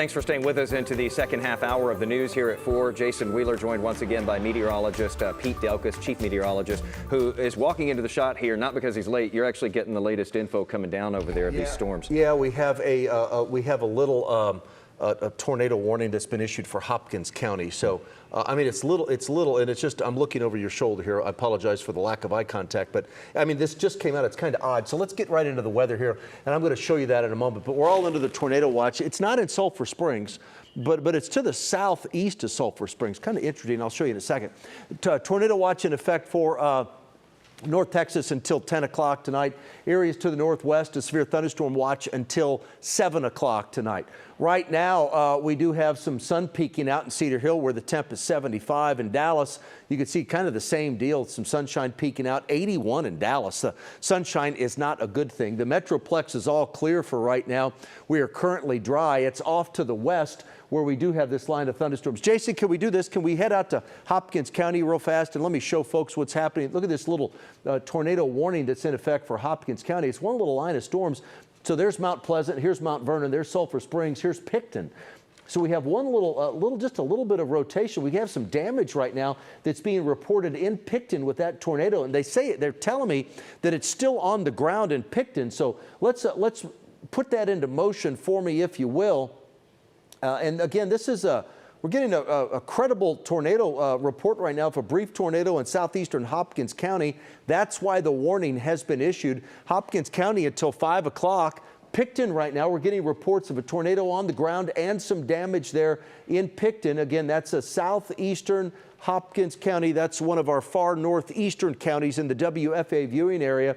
Thanks for staying with us into the second half hour of the news here at 4. Jason Wheeler joined once again by meteorologist Pete Delkus, chief meteorologist, who is walking into the shot here, not because he's late. You're actually getting the latest info coming down over there of these storms. Yeah, we have a little a tornado warning that's been issued for Hopkins County. So, I mean, it's little, and it's just, I'm looking over your shoulder here. I apologize for the lack of eye contact, but I mean, this just came out. It's kind of odd. So let's get right into the weather here, and I'm going to show you that in a moment. But we're all under the tornado watch. It's not in Sulphur Springs, but it's to the southeast of Sulphur Springs. Kind of interesting. I'll show you in a second. Tornado watch in effect for North Texas until 10 o'clock tonight. Areas to the northwest, a severe thunderstorm watch until 7 o'clock tonight. Right now, we do have some sun peeking out in Cedar Hill where the temp is 75. In Dallas, you can see kind of the same deal, some sunshine peeking out, 81 in Dallas. The sunshine is not a good thing. The Metroplex is all clear for right now. We are currently dry. It's off to the west where we do have this line of thunderstorms. Jason, can we do this? Can we head out to Hopkins County real fast and let me show folks what's happening? Look at this little tornado warning that's in effect for Hopkins County. It's one little line of storms. So there's Mount Pleasant, here's Mount Vernon, there's Sulphur Springs, here's Picton. So we have one just a little bit of rotation. We have some damage right now that's being reported in Picton with that tornado, and they're telling me that it's still on the ground in Picton. So let's put that into motion for me, if you will. And again, we're getting a credible tornado report right now of a brief tornado in southeastern Hopkins County. That's why the warning has been issued. Hopkins County until 5 o'clock. Picton right now, we're getting reports of a tornado on the ground and some damage there in Picton. Again, that's a southeastern Hopkins County. That's one of our far northeastern counties in the WFAA viewing area.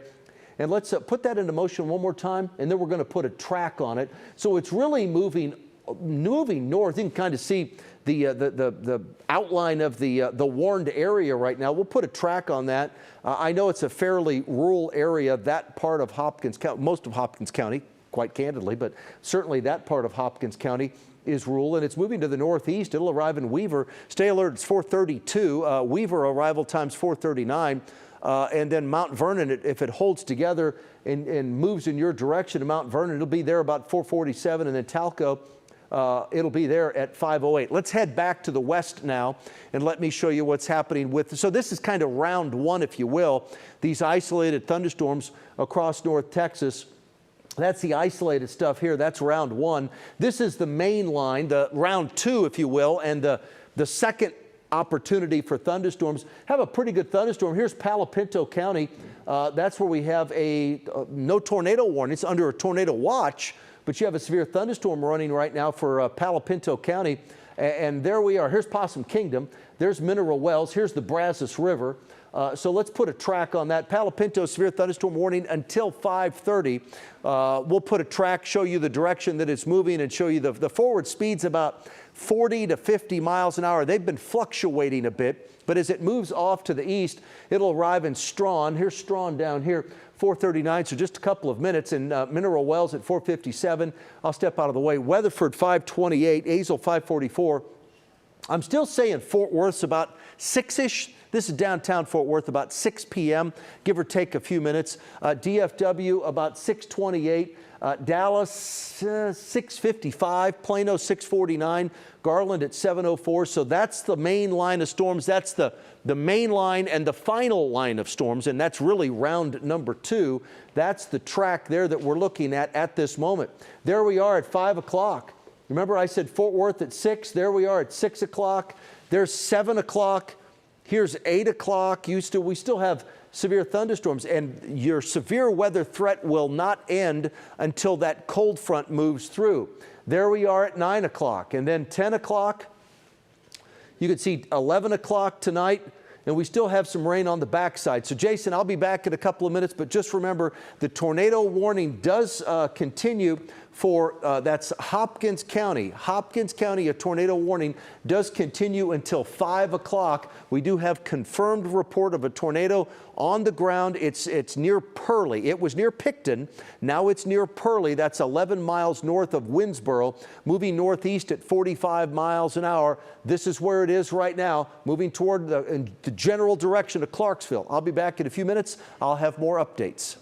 And let's put that into motion one more time, and then we're going to put a track on it. So it's really moving north. You can kind of see the outline of the warned area right now. We'll put a track on that. I know it's a fairly rural area, that part of Hopkins County, most of Hopkins County, quite candidly, but certainly that part of Hopkins County is rural, and it's moving to the northeast. It'll arrive in Weaver. Stay alert, it's 4:32. Weaver arrival time's 4:39. And then Mount Vernon, if it holds together and moves in your direction to Mount Vernon, it'll be there about 4:47, and then Talco, it'll be there at 5:08. Let's head back to the west now and let me show you what's happening so this is kind of round one, if you will, these isolated thunderstorms across North Texas. That's the isolated stuff here. That's round one. This is the main line, the round two, if you will, and the second opportunity for thunderstorms. Have a pretty good thunderstorm. Here's Palo Pinto County. That's where we have no tornado warning. It's under a tornado watch, but you have a severe thunderstorm running right now for Palo Pinto County. And there we are. Here's Possum Kingdom. There's Mineral Wells. Here's the Brazos River. So let's put a track on that. Palo Pinto severe thunderstorm warning until 5:30. We'll put a track, show you the direction that it's moving, and show you the forward speeds about 40 to 50 miles an hour. They've been fluctuating a bit, but as it moves off to the east, it'll arrive in Strawn. Here's Strawn down here, 4:39, so just a couple of minutes. And Mineral Wells at 4:57. I'll step out of the way. Weatherford 5:28, Azle 5:44. I'm still saying Fort Worth's about 6-ish. This is downtown Fort Worth, about 6 p.m., give or take a few minutes. DFW about 6:28. Dallas 6:55. Plano 6:49. Garland at 7:04. So that's the main line of storms. That's the main line and the final line of storms, and that's really round number two. That's the track there that we're looking at this moment. There we are at 5 o'clock. Remember I said Fort Worth at 6? There we are at 6 o'clock. There's 7 o'clock. Here's 8 o'clock. We still have severe thunderstorms, and your severe weather threat will not end until that cold front moves through. There we are at 9 o'clock, and then 10 o'clock. You can see 11 o'clock tonight, and we still have some rain on the backside. So Jason, I'll be back in a couple of minutes, but just remember the tornado warning does continue for, that's Hopkins County. Hopkins County, a tornado warning does continue until 5 o'clock. We do have confirmed report of a tornado on the ground. It's near Pearly. It was near Picton. Now it's near Pearly. That's 11 miles north of Winnsboro, moving northeast at 45 miles an hour. This is where it is right now, moving toward the general direction of Clarksville. I'll be back in a few minutes. I'll have more updates.